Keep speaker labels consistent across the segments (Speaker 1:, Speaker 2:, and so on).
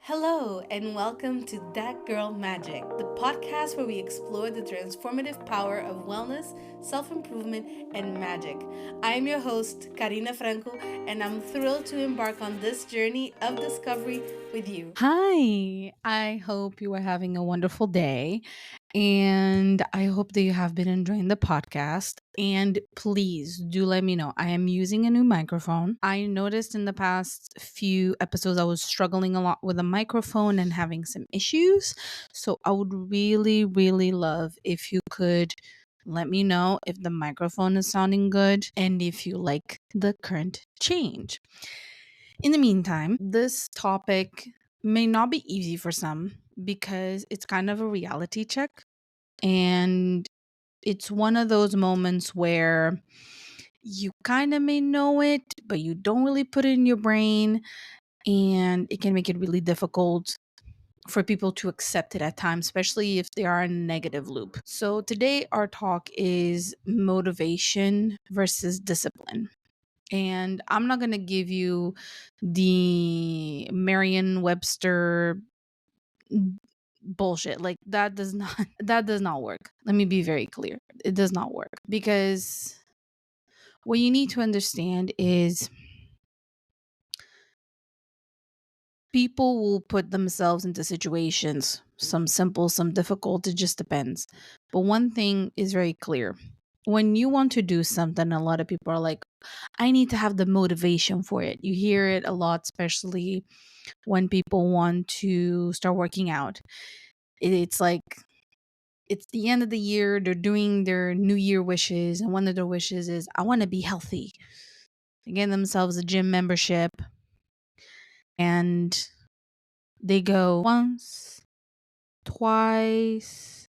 Speaker 1: Hello, and welcome to That Girl Magic, the podcast where we explore the transformative power of wellness, self improvement, and magic. I am your host, Karina Franco, and I'm thrilled to embark on this journey of discovery with you.
Speaker 2: Hi, I hope you are having a wonderful day. And I hope that you have been enjoying the podcast. And please do let me know. I am using a new microphone. I noticed in the past few episodes I was struggling a lot with the microphone and having some issues. So I would really, really love if you could let me know if the microphone is sounding good and if you like the current change. In the meantime, this topic may not be easy for some because it's kind of a reality check. And it's one of those moments where you kind of may know it, but you don't really put it in your brain. And it can make it really difficult for people to accept it at times, especially if they are in a negative loop. So today, our talk is motivation versus discipline. And I'm not going to give you the Merriam Webster bullshit. Like that does not that does not work. Let me be very clear. It does not work because what you need to understand is people will put themselves into situations, some simple, some difficult, it just depends. But one thing is very clear. When you want to do something, a lot of people are like, I need to have the motivation for it. You hear it a lot, especially when people want to start working out. It's like it's the end of the year, they're doing their new year wishes, and one of their wishes is, I want to be healthy. They get themselves a gym membership and they go once, twice,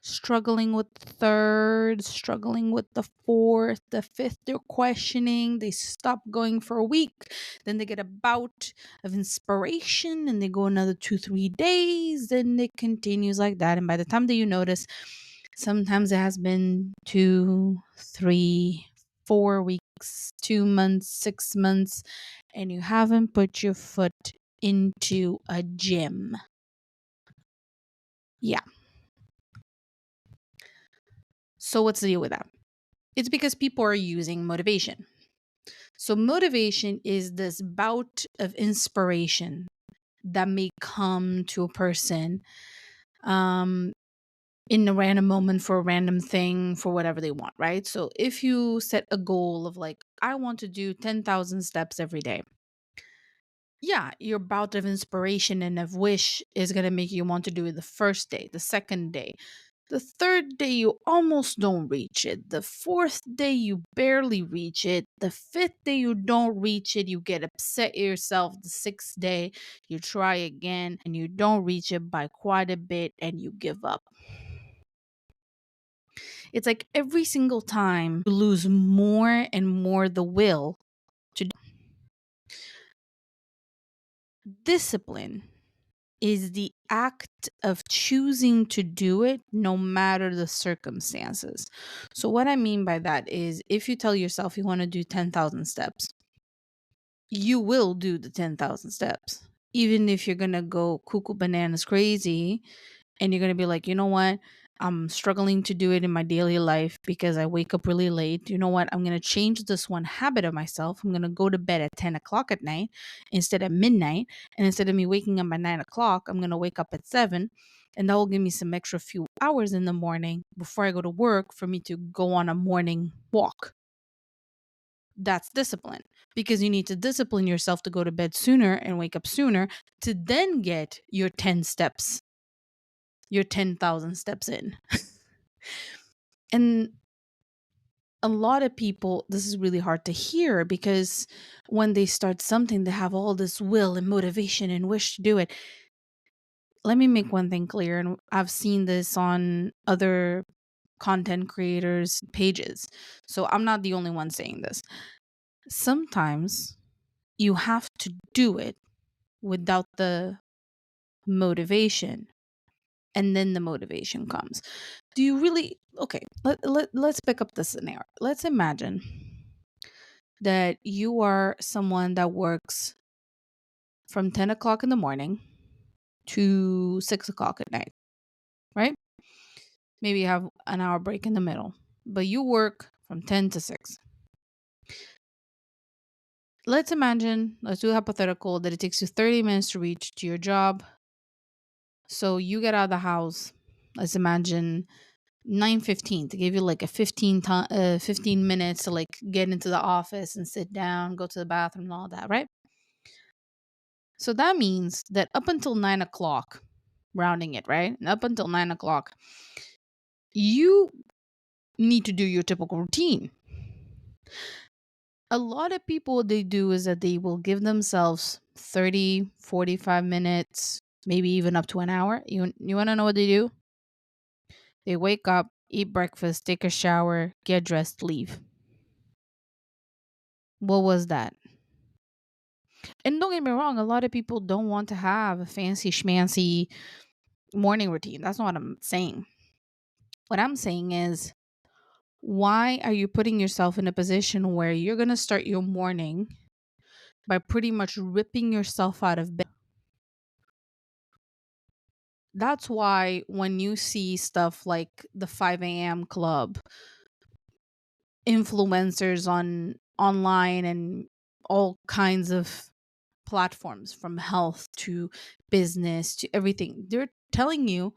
Speaker 2: struggling with the third, struggling with the fourth, the fifth, they're questioning. They stop going for a week. Then they get a bout of inspiration and they go another 2, 3 days. Then it continues like that. And by the time that you notice, sometimes it has been 2, 3, 4 weeks, 2 months, 6 months, and you haven't put your foot into a gym. Yeah. So what's the deal with that? It's because people are using motivation. So, motivation is this bout of inspiration that may come to a person um, in a random moment for a random thing for whatever they want, right? So, if you set a goal of like, I want to do 10,000 steps every day, yeah, your bout of inspiration and of wish is going to make you want to do it the first day, the second day. The third day, you almost don't reach it. The fourth day, you barely reach it. The fifth day, you don't reach it. You get upset at yourself. The sixth day, you try again and you don't reach it by quite a bit and you give up. It's like every single time you lose more and more the will to discipline is the act of choosing to do it no matter the circumstances. So, what I mean by that is if you tell yourself you want to do 10,000 steps, you will do the 10,000 steps. Even if you're going to go cuckoo bananas crazy and you're going to be like, you know what? I'm struggling to do it in my daily life because I wake up really late. You know what? I'm going to change this one habit of myself. I'm going to go to bed at 10 o'clock at night instead of midnight. And instead of me waking up at 9 o'clock, I'm going to wake up at 7. And that will give me some extra few hours in the morning before I go to work for me to go on a morning walk. That's discipline because you need to discipline yourself to go to bed sooner and wake up sooner to then get your 10 steps, your 10,000 steps in. And a lot of people, this is really hard to hear because when they start something, they have all this will and motivation and wish to do it. Let me make one thing clear, and I've seen this on other content creators' pages. So I'm not the only one saying this. Sometimes you have to do it without the motivation, and then the motivation comes. Do you really okay, let's pick up the scenario. Let's imagine that you are someone that works from 10 o'clock in the morning to 6 o'clock at night, right? Maybe you have an hour break in the middle, but you work from 10 to 6. Let's do a hypothetical that it takes you 30 minutes to reach to your job. So you get out of the house, let's imagine 9:15 to give you like a 15 minutes to like get into the office and sit down, go to the bathroom and all that, right? So that means that up until 9 o'clock, rounding it, right? And up until 9 o'clock, you need to do your typical routine. A lot of people, what they do is that they will give themselves 30, 45 minutes, maybe even up to an hour. You want to know what they do? They wake up, eat breakfast, take a shower, get dressed, leave. What was that? And don't get me wrong, a lot of people don't want to have a fancy schmancy morning routine. That's not what I'm saying. What I'm saying is, why are you putting yourself in a position where you're going to start your morning by pretty much ripping yourself out of bed? That's why when you see stuff like the 5 a.m. club, influencers on online and all kinds of platforms from health to business to everything, they're telling you,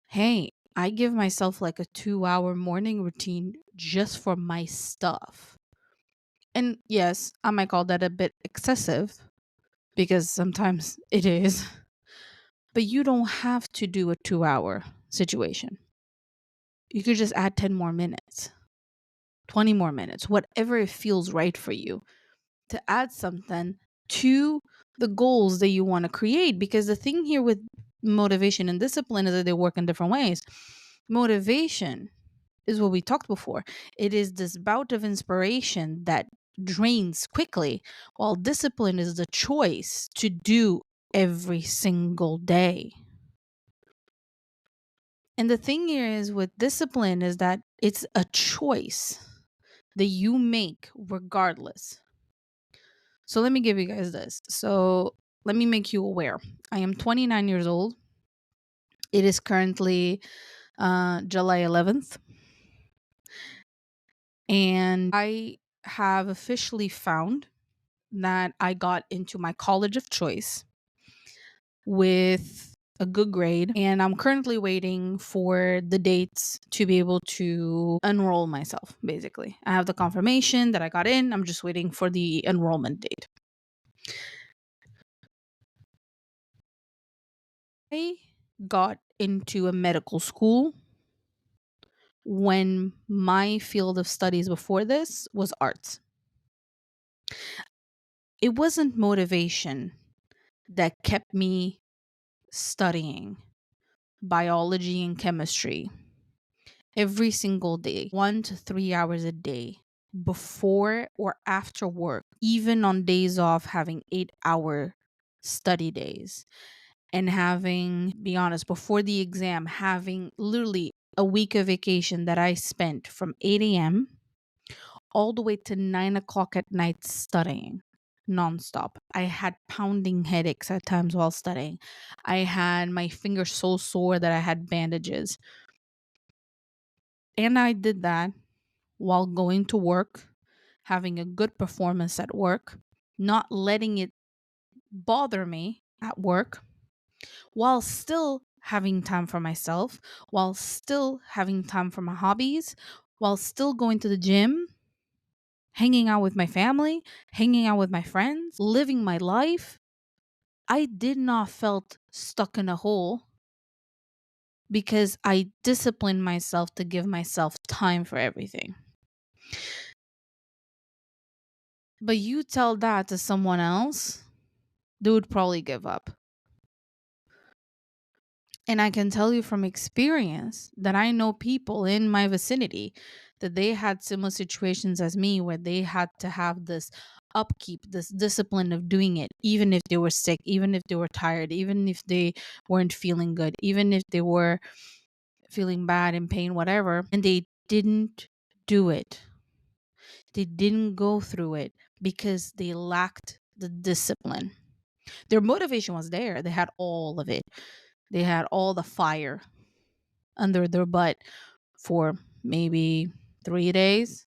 Speaker 2: hey, I give myself like a 2 hour morning routine just for my stuff. And yes, I might call that a bit excessive because sometimes it is, but you don't have to do a 2 hour situation. You could just add 10 more minutes, 20 more minutes, whatever it feels right for you to add something to the goals that you want to create. Because the thing here with motivation and discipline is that they work in different ways. Motivation is what we talked before. It is this bout of inspiration that drains quickly, while discipline is the choice to do every single day. And the thing here is with discipline is that it's a choice that you make regardless. So let me give you guys this. So let me make you aware. I am 29 years old. It is currently July 11th. And I have officially found that I got into my college of choice with a good grade. And I'm currently waiting for the dates to be able to enroll myself, basically. I have the confirmation that I got in. I'm just waiting for the enrollment date. I got into a medical school when my field of studies before this was arts. It wasn't motivation that kept me studying biology and chemistry every single day, 1 to 3 hours a day, before or after work, even on days off, having 8 hour study days, and having, be honest, before the exam, having literally a week of vacation that I spent from 8 a.m. all the way to 9 o'clock at night studying nonstop. I had pounding headaches at times while studying. I had my fingers so sore that I had bandages. And I did that while going to work, having a good performance at work, not letting it bother me at work, while still having time for myself, while still having time for my hobbies, while still going to the gym, hanging out with my family, hanging out with my friends, living my life. I did not felt stuck in a hole because I disciplined myself to give myself time for everything. But you tell that to someone else, they would probably give up. And I can tell you from experience that I know people in my vicinity that they had similar situations as me where they had to have this upkeep, this discipline of doing it, even if they were sick, even if they were tired, even if they weren't feeling good, even if they were feeling bad, in pain, whatever, and they didn't do it. They didn't go through it because they lacked the discipline. Their motivation was there. They had all of it. They had all the fire under their butt for maybe 3 days,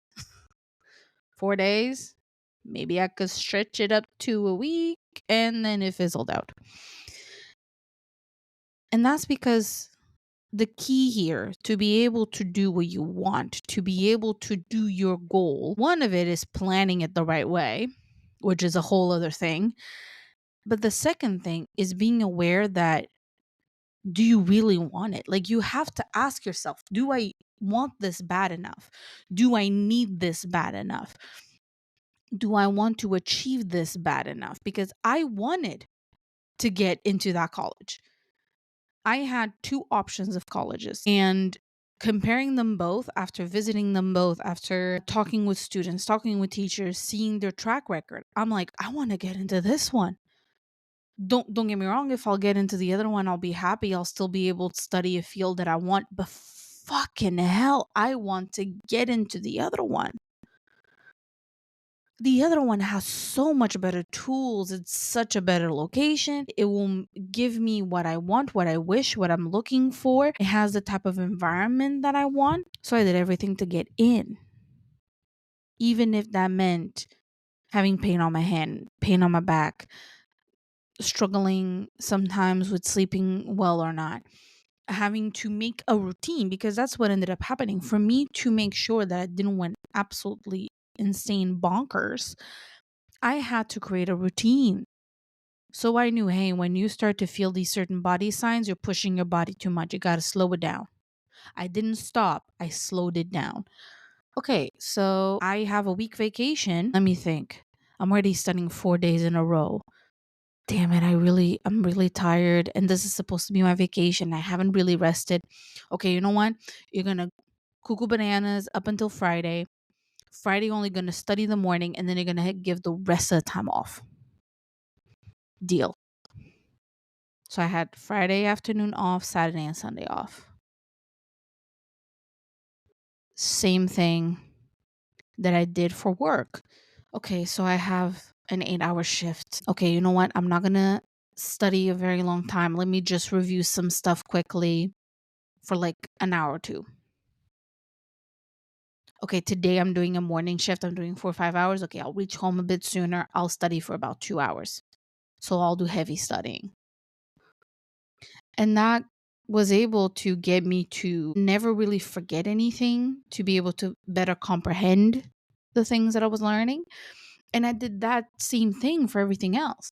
Speaker 2: 4 days. Maybe I could stretch it up to a week, and then it fizzled out. And that's because the key here to be able to do what you want, to be able to do your goal, one of it is planning it the right way, which is a whole other thing. But the second thing is being aware that, do you really want it? Like, you have to ask yourself, do I want this bad enough? Do I need this bad enough? Do I want to achieve this bad enough? Because I wanted to get into that college. I had two options of colleges, and comparing them both, after visiting them both, after talking with students, talking with teachers, seeing their track record, I'm like, I want to get into this one. Don't get me wrong, if I'll get into the other one, I'll be happy. I'll still be able to study a field that I want, but fucking hell, I want to get into the other one. The other one has so much better tools. It's such a better location. It will give me what I want, what I wish, what I'm looking for. It has the type of environment that I want. So I did everything to get in. Even if that meant having pain on my hand, pain on my back, struggling sometimes with sleeping well or not, having to make a routine, because that's what ended up happening for me, to make sure that I didn't went absolutely insane bonkers. I had to create a routine. So I knew, hey, when you start to feel these certain body signs, you're pushing your body too much. You got to slow it down. I didn't stop, I slowed it down. Okay, so I have a week vacation. Let me think. I'm already studying 4 days in a row. Damn it, I'm really tired, and this is supposed to be my vacation. I haven't really rested. Okay, you know what? You're going to cuckoo bananas up until Friday. Friday, only going to study the morning, and then you're going to give the rest of the time off. Deal. So I had Friday afternoon off, Saturday and Sunday off. Same thing that I did for work. Okay, so I have an 8-hour shift. Okay, you know what? I'm not going to study a very long time. Let me just review some stuff quickly for like an hour or two. Okay, today I'm doing a morning shift. I'm doing 4 or 5 hours. Okay, I'll reach home a bit sooner. I'll study for about 2 hours. So I'll do heavy studying. And that was able to get me to never really forget anything, to be able to better comprehend the things that I was learning. And I did that same thing for everything else.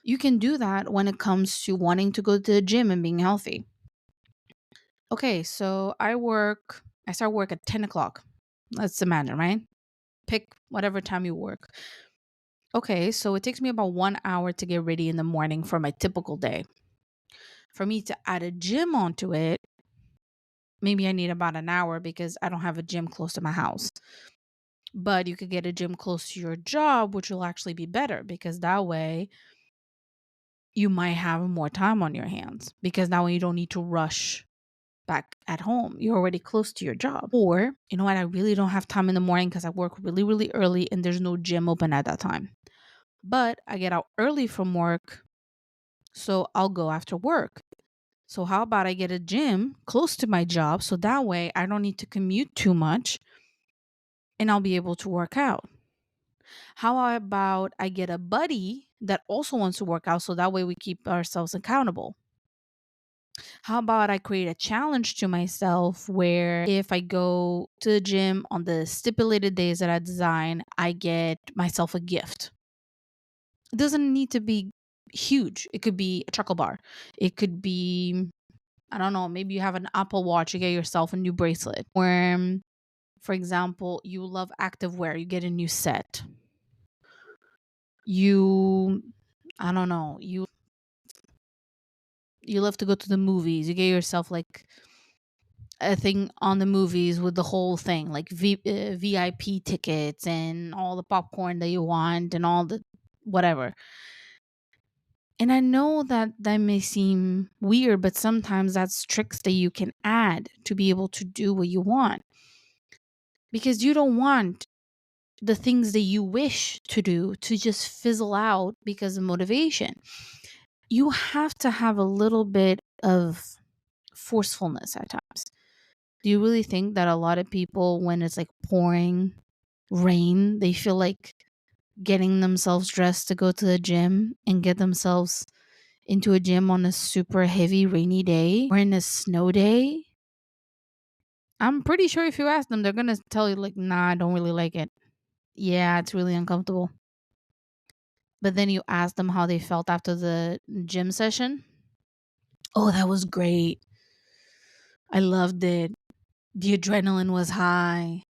Speaker 2: You can do that when it comes to wanting to go to the gym and being healthy. Okay, so I start work at 10 o'clock. Let's imagine, right? Pick whatever time you work. Okay, so it takes me about 1 hour to get ready in the morning for my typical day. For me to add a gym onto it, maybe I need about an hour because I don't have a gym close to my house. But you could get a gym close to your job, which will actually be better, because that way you might have more time on your hands, because now you don't need to rush back at home. You're already close to your job. Or, you know what, I really don't have time in the morning because I work really, really early and there's no gym open at that time. But I get out early from work, so I'll go after work. So how about I get a gym close to my job, so that way I don't need to commute too much and I'll be able to work out. How about I get a buddy that also wants to work out, so that way we keep ourselves accountable? How about I create a challenge to myself where if I go to the gym on the stipulated days that I design, I get myself a gift. It doesn't need to be huge. It could be a chocolate bar. It could be, I don't know, maybe you have an Apple Watch, you get yourself a new bracelet. Or, for example, you love activewear, you get a new set. You, I don't know, you love to go to the movies, you get yourself like a thing on the movies with the whole thing, like VIP tickets and all the popcorn that you want and all the whatever. And I know that that may seem weird, but sometimes that's tricks that you can add to be able to do what you want. Because you don't want the things that you wish to do to just fizzle out because of motivation. You have to have a little bit of forcefulness at times. Do you really think that a lot of people, when it's like pouring rain, they feel like getting themselves dressed to go to the gym and get themselves into a gym on a super heavy rainy day or in a snow day? I'm pretty sure if you ask them, they're going to tell you, like, nah, I don't really like it. Yeah, it's really uncomfortable. But then you ask them how they felt after the gym session. Oh, that was great. I loved it. The adrenaline was high.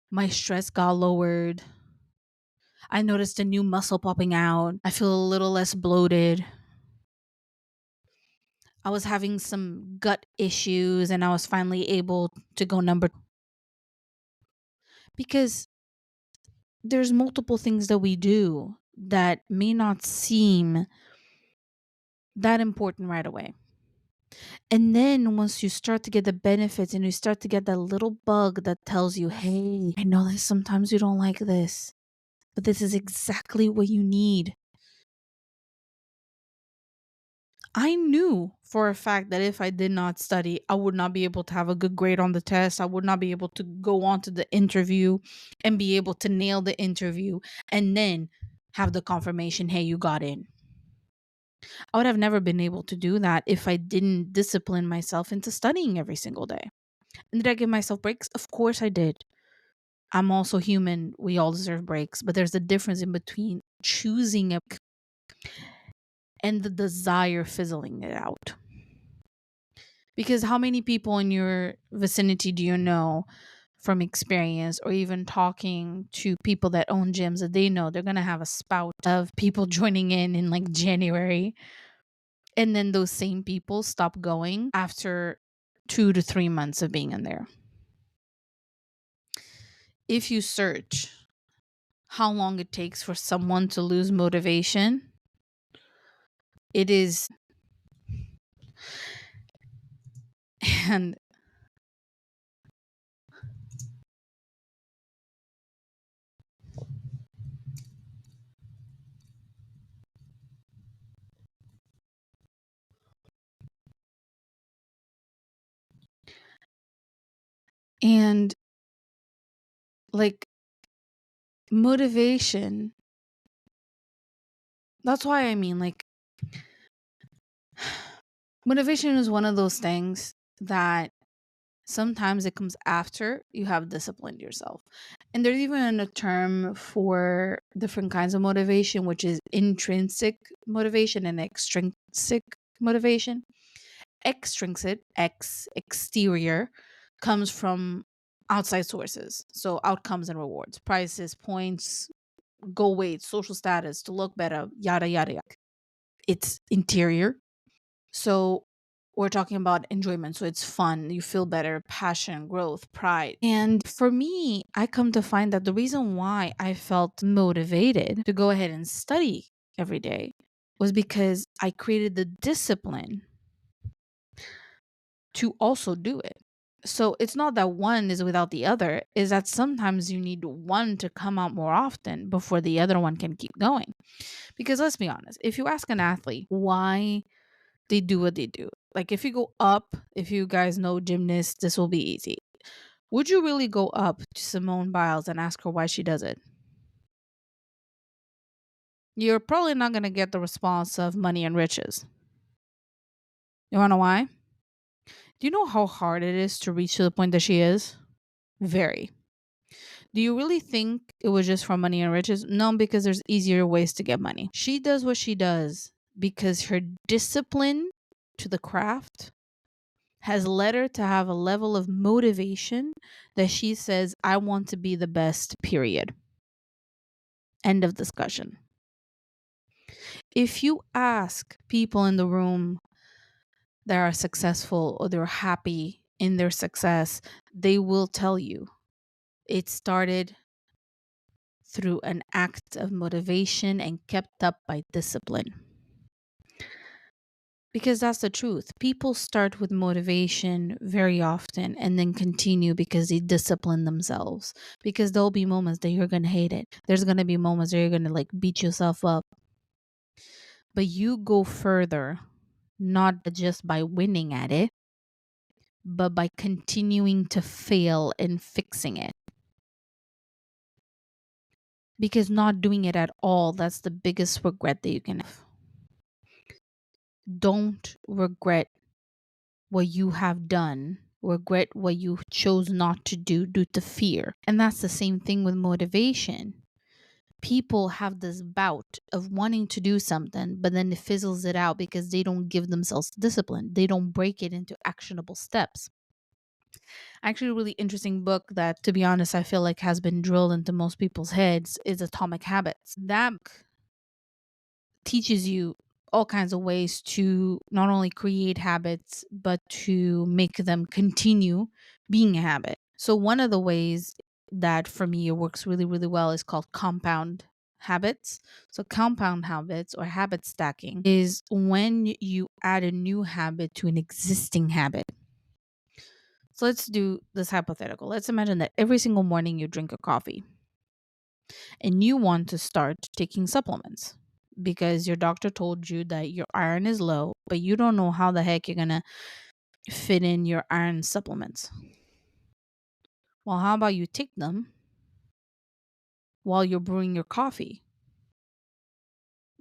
Speaker 2: My stress got lowered. I noticed a new muscle popping out. I feel a little less bloated. I was having some gut issues and I was finally able to go number, because there's multiple things that we do that may not seem that important right away. And then once you start to get the benefits and you start to get that little bug that tells you, hey, I know that sometimes you don't like this, but this is exactly what you need. I knew for a fact that if I did not study, I would not be able to have a good grade on the test. I would not be able to go on to the interview and be able to nail the interview and then have the confirmation, hey, you got in. I would have never been able to do that if I didn't discipline myself into studying every single day. And did I give myself breaks? Of course I did. I'm also human. We all deserve breaks, but there's a difference in between choosing a and the desire fizzling it out. Because how many people in your vicinity do you know from experience, or even talking to people that own gyms, that they know they're going to have a spout of people joining in like January, and then those same people stop going after 2 to 3 months of being in there? If you search how long it takes for someone to lose motivation, it is and and like motivation, that's why I mean, like, motivation is one of those things that sometimes it comes after you have disciplined yourself. And there's even a term for different kinds of motivation, which is intrinsic motivation and extrinsic motivation. Extrinsic, exterior, comes from outside sources. So outcomes and rewards, prices, points, goal weight, social status, to look better, yada, yada, yada. It's interior. So we're talking about enjoyment. So it's fun, you feel better, passion, growth, pride. And for me, I come to find that the reason why I felt motivated to go ahead and study every day was because I created the discipline to also do it. So it's not that one is without the other, is that sometimes you need one to come out more often before the other one can keep going. Because let's be honest, if you ask an athlete why they do what they do, like if you go up, if you guys know gymnasts, this will be easy. Would you really go up to Simone Biles and ask her why she does it? You're probably not going to get the response of money and riches. You want to know why? Do you know how hard it is to reach to the point that she is? Very. Do you really think it was just for money and riches? No, because there's easier ways to get money. She does what she does because her discipline to the craft has led her to have a level of motivation that she says, I want to be the best, period. End of discussion. If you ask people in the room that are successful or they're happy in their success, they will tell you it started through an act of motivation and kept up by discipline. Because that's the truth. People start with motivation very often and then continue because they discipline themselves. Because there'll be moments that you're going to hate it. There's going to be moments where you're going to like beat yourself up. But you go further, not just by winning at it, but by continuing to fail and fixing it. Because not doing it at all, that's the biggest regret that you can have. Don't regret what you have done, regret what you chose not to do due to fear. And that's the same thing with motivation. People have this bout of wanting to do something, but then it fizzles it out because they don't give themselves discipline. They don't break it into actionable steps. Actually, a really interesting book that, to be honest, I feel like has been drilled into most people's heads is Atomic Habits. That teaches you all kinds of ways to not only create habits, but to make them continue being a habit. So, one of the ways that for me it works really, really well is called compound habits. So, compound habits or habit stacking is when you add a new habit to an existing habit. So, let's do this hypothetical. Let's imagine that every single morning you drink a coffee and you want to start taking supplements because your doctor told you that your iron is low, but you don't know how the heck you're going to fit in your iron supplements. Well, how about you take them while you're brewing your coffee?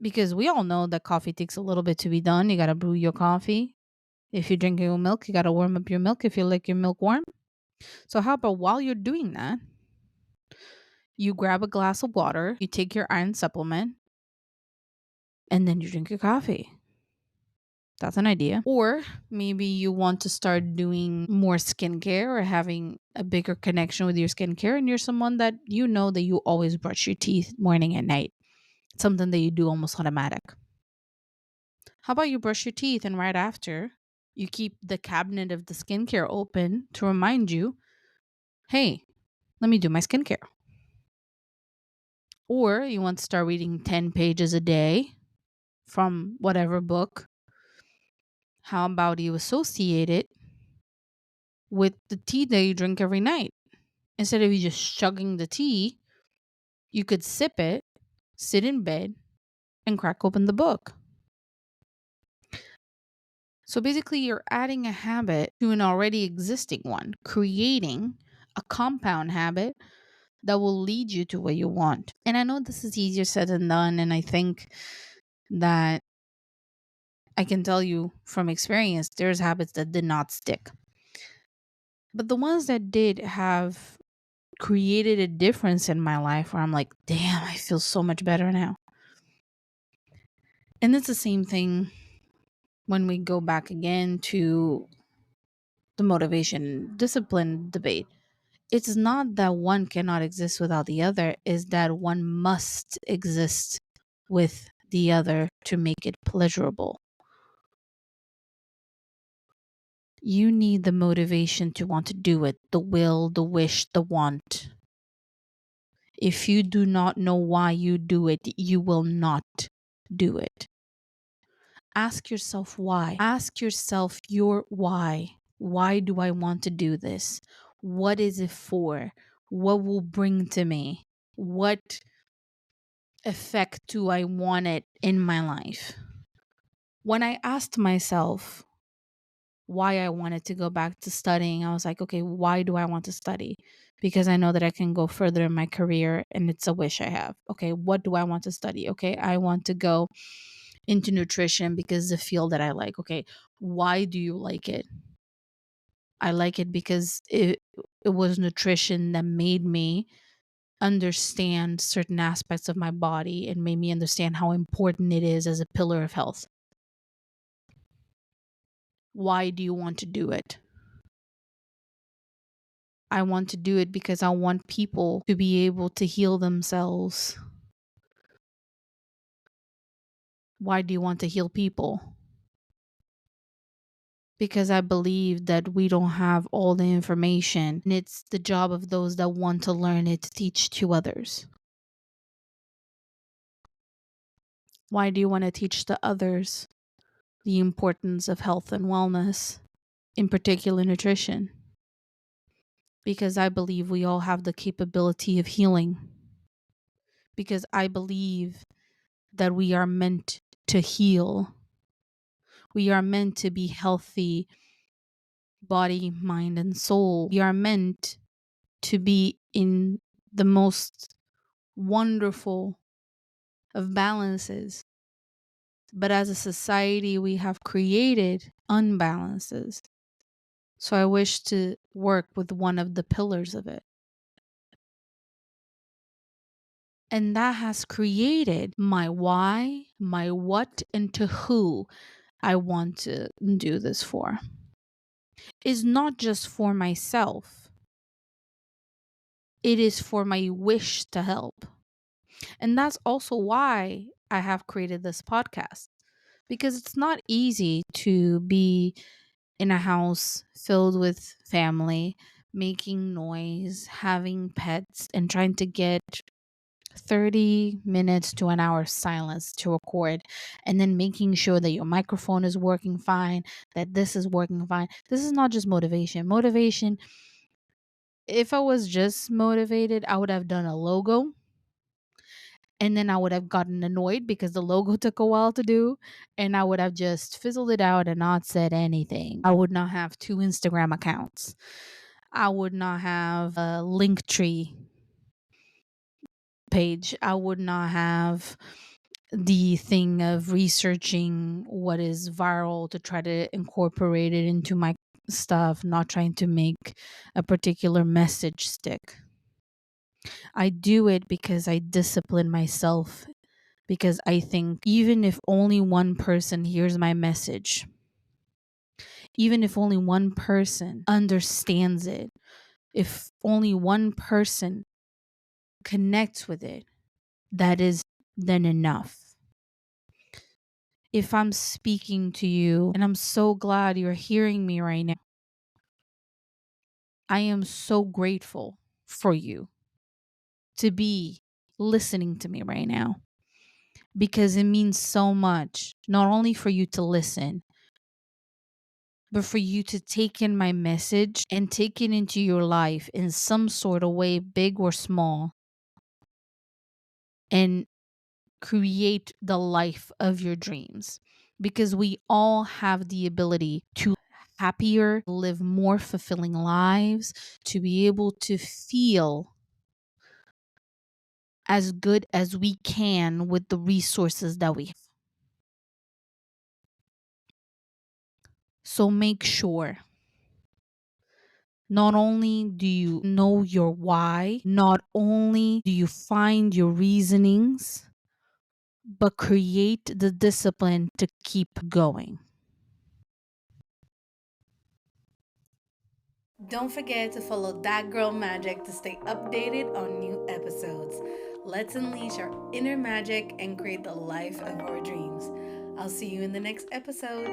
Speaker 2: Because we all know that coffee takes a little bit to be done. You got to brew your coffee. If you're drinking your milk, you got to warm up your milk if you like your milk warm. So, how about while you're doing that, you grab a glass of water, you take your iron supplement, and then you drink your coffee? That's an idea. Or maybe you want to start doing more skincare or having a bigger connection with your skincare, and you're someone that you know that you always brush your teeth morning and night. It's something that you do almost automatic. How about you brush your teeth and right after you keep the cabinet of the skincare open to remind you, hey, let me do my skincare. Or you want to start reading 10 pages a day from whatever book. How about you associate it with the tea that you drink every night? Instead of you just chugging the tea, you could sip it, sit in bed, and crack open the book. So basically, you're adding a habit to an already existing one, creating a compound habit that will lead you to what you want. And I know this is easier said than done. And I think that I can tell you from experience, there's habits that did not stick. But the ones that did have created a difference in my life where I'm like, damn, I feel so much better now. And it's the same thing when we go back again to the motivation discipline debate. It's not that one cannot exist without the other, is that one must exist with the other to make it pleasurable. You need the motivation to want to do it, the will, the wish, the want. If you do not know why you do it, you will not do it. Ask yourself why. Ask yourself your why. Why do I want to do this? What is it for? What will bring to me? What effect do I want it in my life? When I asked myself why I wanted to go back to studying, I was like, okay, why do I want to study? Because I know that I can go further in my career and it's a wish I have. Okay, what do I want to study? Okay, I want to go into nutrition because the field that I like. Okay, why do you like it? I like it because it was nutrition that made me understand certain aspects of my body and made me understand how important it is as a pillar of health. Why do you want to do it? I want to do it because I want people to be able to heal themselves. Why do you want to heal people? Because I believe that we don't have all the information, and it's the job of those that want to learn it to teach to others. Why do you want to teach to others? the importance of health and wellness, in particular nutrition, because I believe we all have the capability of healing, because I believe that we are meant to heal. We are meant to be healthy, body, mind, and soul. We are meant to be in the most wonderful of balances. But as a society, we have created unbalances. So I wish to work with one of the pillars of it. And that has created my why, my what, and to who I want to do this for. Is not just for myself, it is for my wish to help. And that's also why I have created this podcast, because it's not easy to be in a house filled with family, making noise, having pets, and trying to get 30 minutes to an hour silence to record, and then making sure that your microphone is working fine, that this is working fine. This is not just motivation. Motivation, if I was just motivated, I would have done a logo, and then I would have gotten annoyed because the logo took a while to do, and I would have just fizzled it out and not said anything. I would not have two Instagram accounts. I would not have a link tree page. I would not have the thing of researching what is viral to try to incorporate it into my stuff, not trying to make a particular message stick. I do it because I discipline myself, because I think even if only one person hears my message, even if only one person understands it, if only one person connects with it, that is then enough. If I'm speaking to you and I'm so glad you're hearing me right now, I am so grateful for you to be listening to me right now, because it means so much, not only for you to listen, but for you to take in my message and take it into your life in some sort of way, big or small, and create the life of your dreams. Because we all have the ability to happier, live more fulfilling lives, to be able to feel as good as we can with the resources that we have. So make sure not only do you know your why, not only do you find your reasonings, but create the discipline to keep going.
Speaker 1: Don't forget to follow That Girl Magic to stay updated on new episodes. Let's unleash our inner magic and create the life of our dreams. I'll see you in the next episode.